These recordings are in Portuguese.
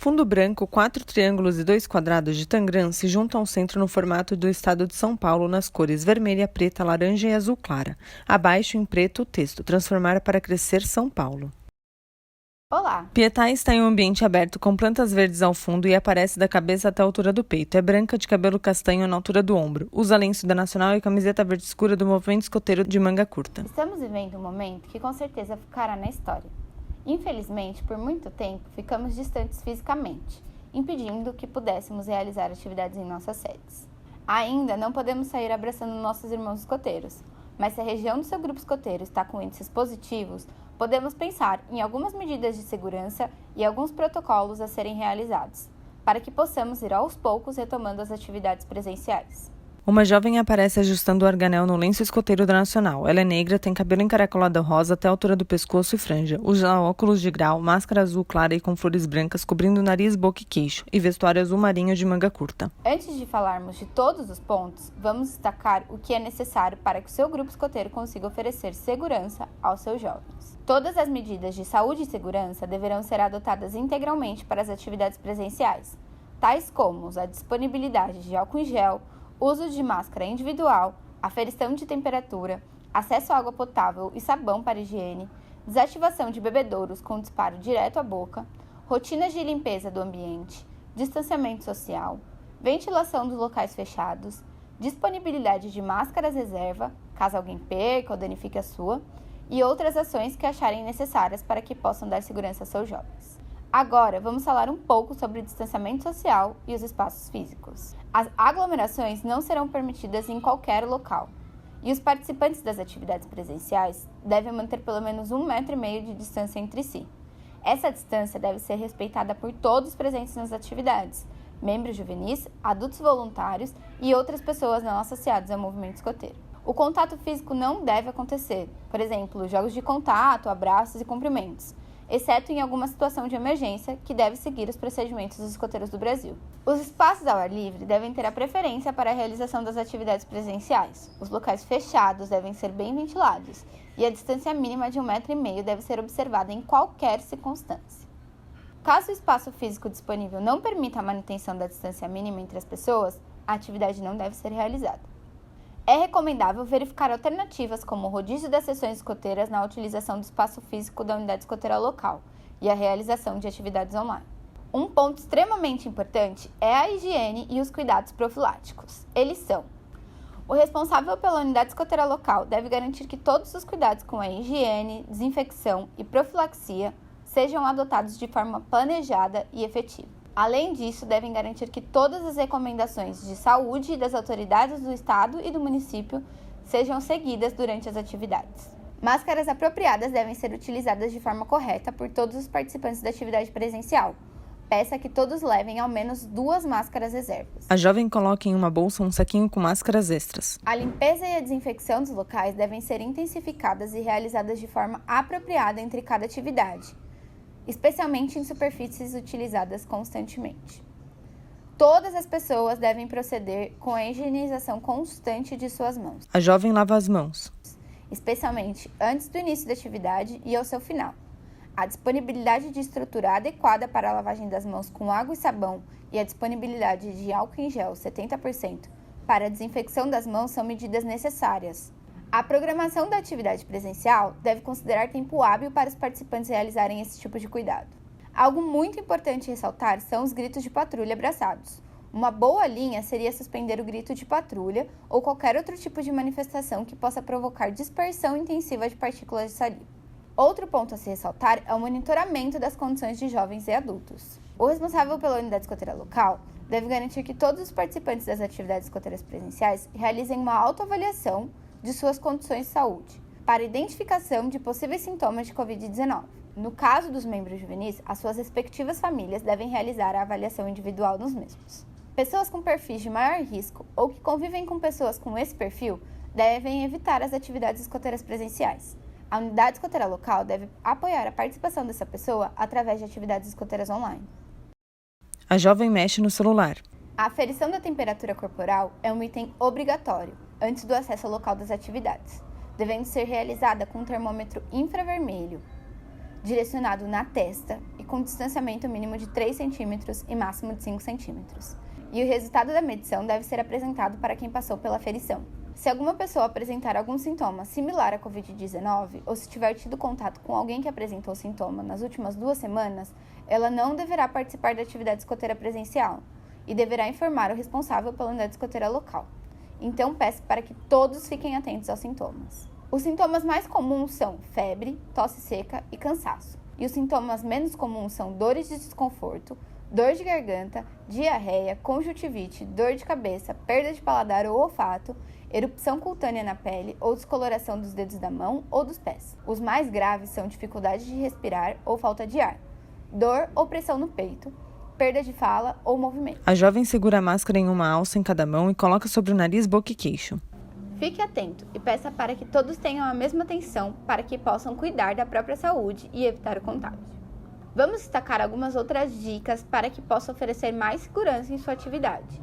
fundo branco, 4 triângulos e 2 quadrados de Tangram se juntam ao centro no formato do estado de São Paulo nas cores vermelha, preta, laranja e azul clara. Abaixo, em preto, o texto: transformar para crescer São Paulo. Olá! Pietá está em um ambiente aberto com plantas verdes ao fundo e aparece da cabeça até a altura do peito. É branca, de cabelo castanho na altura do ombro. Usa lenço da Nacional e camiseta verde escura do movimento escoteiro de manga curta. Estamos vivendo um momento que com certeza ficará na história. Infelizmente, por muito tempo, ficamos distantes fisicamente, impedindo que pudéssemos realizar atividades em nossas sedes. Ainda não podemos sair abraçando nossos irmãos escoteiros, mas se a região do seu grupo escoteiro está com índices positivos, podemos pensar em algumas medidas de segurança e alguns protocolos a serem realizados, para que possamos ir aos poucos retomando as atividades presenciais. Uma jovem aparece ajustando o arganel no lenço escoteiro da Nacional. Ela é negra, tem cabelo encaracolado rosa até a altura do pescoço e franja. Usa óculos de grau, máscara azul clara e com flores brancas cobrindo nariz, boca e queixo, e vestuário azul marinho de manga curta. Antes de falarmos de todos os pontos, vamos destacar o que é necessário para que o seu grupo escoteiro consiga oferecer segurança aos seus jovens. Todas as medidas de saúde e segurança deverão ser adotadas integralmente para as atividades presenciais, tais como a disponibilidade de álcool em gel, uso de máscara individual, aferição de temperatura, acesso à água potável e sabão para higiene, desativação de bebedouros com disparo direto à boca, rotinas de limpeza do ambiente, distanciamento social, ventilação dos locais fechados, disponibilidade de máscaras reserva, caso alguém perca ou danifique a sua, e outras ações que acharem necessárias para que possam dar segurança aos seus jovens. Agora, vamos falar um pouco sobre o distanciamento social e os espaços físicos. As aglomerações não serão permitidas em qualquer local, e os participantes das atividades presenciais devem manter pelo menos 1,5 m de distância entre si. Essa distância deve ser respeitada por todos presentes nas atividades, membros juvenis, adultos voluntários e outras pessoas não associadas ao movimento escoteiro. O contato físico não deve acontecer, por exemplo, jogos de contato, abraços e cumprimentos, exceto em alguma situação de emergência que deve seguir os procedimentos dos escoteiros do Brasil. Os espaços ao ar livre devem ter a preferência para a realização das atividades presenciais. Os locais fechados devem ser bem ventilados e a distância mínima de 1,5 m deve ser observada em qualquer circunstância. Caso o espaço físico disponível não permita a manutenção da distância mínima entre as pessoas, a atividade não deve ser realizada. É recomendável verificar alternativas como o rodízio das sessões escoteiras na utilização do espaço físico da unidade escoteira local e a realização de atividades online. Um ponto extremamente importante é a higiene e os cuidados profiláticos. Eles são: o responsável pela unidade escoteira local deve garantir que todos os cuidados com a higiene, desinfecção e profilaxia sejam adotados de forma planejada e efetiva. Além disso, devem garantir que todas as recomendações de saúde das autoridades do estado e do município sejam seguidas durante as atividades. Máscaras apropriadas devem ser utilizadas de forma correta por todos os participantes da atividade presencial. Peça que todos levem ao menos 2 máscaras reservas. A jovem coloca em uma bolsa um saquinho com máscaras extras. A limpeza e a desinfecção dos locais devem ser intensificadas e realizadas de forma apropriada entre cada atividade, especialmente em superfícies utilizadas constantemente. Todas as pessoas devem proceder com a higienização constante de suas mãos. A jovem lava as mãos, especialmente antes do início da atividade e ao seu final. A disponibilidade de estrutura adequada para a lavagem das mãos com água e sabão e a disponibilidade de álcool em gel 70% para a desinfecção das mãos são medidas necessárias. A programação da atividade presencial deve considerar tempo hábil para os participantes realizarem esse tipo de cuidado. Algo muito importante ressaltar são os gritos de patrulha abraçados. Uma boa linha seria suspender o grito de patrulha ou qualquer outro tipo de manifestação que possa provocar dispersão intensiva de partículas de saliva. Outro ponto a se ressaltar é o monitoramento das condições de jovens e adultos. O responsável pela unidade escoteira local deve garantir que todos os participantes das atividades escoteiras presenciais realizem uma autoavaliação de suas condições de saúde, para identificação de possíveis sintomas de Covid-19. No caso dos membros juvenis, as suas respectivas famílias devem realizar a avaliação individual nos mesmos. Pessoas com perfis de maior risco ou que convivem com pessoas com esse perfil devem evitar as atividades escoteiras presenciais. A unidade escoteira local deve apoiar a participação dessa pessoa através de atividades escoteiras online. A jovem mexe no celular. A aferição da temperatura corporal é um item obrigatório antes do acesso ao local das atividades, devendo ser realizada com um termômetro infravermelho, direcionado na testa e com distanciamento mínimo de 3 centímetros e máximo de 5 centímetros. E o resultado da medição deve ser apresentado para quem passou pela aferição. Se alguma pessoa apresentar algum sintoma similar à Covid-19 ou se tiver tido contato com alguém que apresentou sintoma nas últimas 2 semanas, ela não deverá participar da atividade escoteira presencial e deverá informar o responsável pela unidade escoteira local. Então, peço para que todos fiquem atentos aos sintomas. Os sintomas mais comuns são febre, tosse seca e cansaço. E os sintomas menos comuns são dores de desconforto, dor de garganta, diarreia, conjuntivite, dor de cabeça, perda de paladar ou olfato, erupção cutânea na pele ou descoloração dos dedos da mão ou dos pés. Os mais graves são dificuldade de respirar ou falta de ar, dor ou pressão no peito, perda de fala ou movimento. A jovem segura a máscara em uma alça em cada mão e coloca sobre o nariz, boca e queixo. Fique atento e peça para que todos tenham a mesma atenção para que possam cuidar da própria saúde e evitar o contágio. Vamos destacar algumas outras dicas para que possa oferecer mais segurança em sua atividade.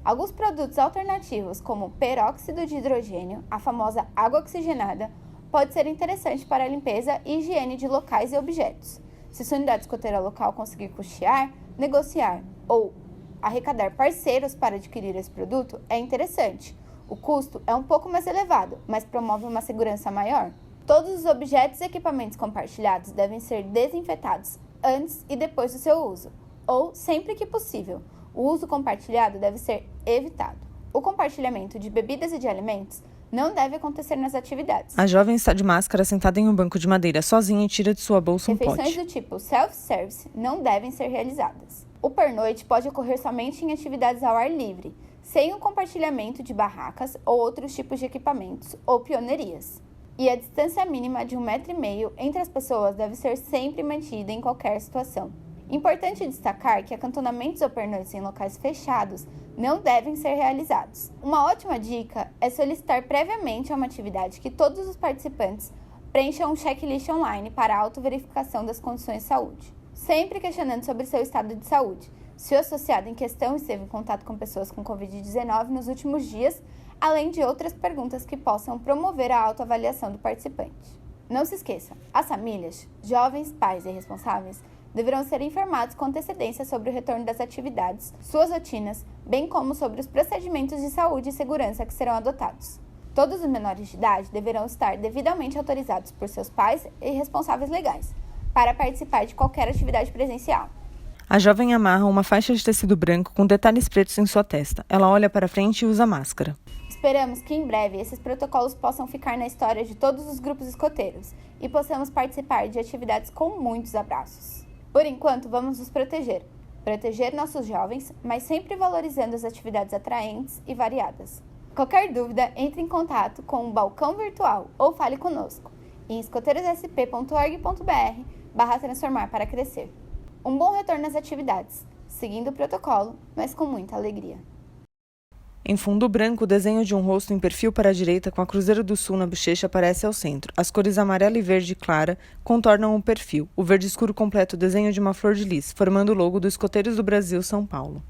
Alguns produtos alternativos, como peróxido de hidrogênio, a famosa água oxigenada, pode ser interessante para a limpeza e higiene de locais e objetos. Se sua unidade escoteira local conseguir custear, negociar ou arrecadar parceiros para adquirir esse produto, é interessante. O custo é um pouco mais elevado, mas promove uma segurança maior. Todos os objetos e equipamentos compartilhados devem ser desinfetados antes e depois do seu uso, ou sempre que possível. O uso compartilhado deve ser evitado. O compartilhamento de bebidas e de alimentos não deve acontecer nas atividades. A jovem está de máscara sentada em um banco de madeira sozinha e tira de sua bolsa um Refeições pote. do tipo self-service não devem ser realizadas. O pernoite pode ocorrer somente em atividades ao ar livre, sem o compartilhamento de barracas ou outros tipos de equipamentos ou pionerias. E a distância mínima de 1,5 m entre as pessoas deve ser sempre mantida em qualquer situação. Importante destacar que acantonamentos ou pernoites em locais fechados não devem ser realizados. Uma ótima dica é solicitar previamente a uma atividade que todos os participantes preencham um checklist online para a autoverificação das condições de saúde, sempre questionando sobre seu estado de saúde, se o associado em questão esteve em contato com pessoas com Covid-19 nos últimos dias, além de outras perguntas que possam promover a autoavaliação do participante. Não se esqueça, as famílias, jovens, pais e responsáveis deverão ser informados com antecedência sobre o retorno das atividades, suas rotinas, bem como sobre os procedimentos de saúde e segurança que serão adotados. Todos os menores de idade deverão estar devidamente autorizados por seus pais e responsáveis legais para participar de qualquer atividade presencial. A jovem amarra uma faixa de tecido branco com detalhes pretos em sua testa. Ela olha para frente e usa máscara. Esperamos que em breve esses protocolos possam ficar na história de todos os grupos escoteiros e possamos participar de atividades com muitos abraços. Por enquanto, vamos nos proteger nossos jovens, mas sempre valorizando as atividades atraentes e variadas. Qualquer dúvida, entre em contato com o balcão virtual ou fale conosco em escoteirossp.org.br/transformar para crescer. Um bom retorno às atividades, seguindo o protocolo, mas com muita alegria. Em fundo branco, o desenho de um rosto em perfil para a direita com a Cruzeiro do Sul na bochecha aparece ao centro. As cores amarela e verde clara contornam o perfil. O verde escuro completa o desenho de uma flor de lis, formando o logo do Escoteiros do Brasil, São Paulo.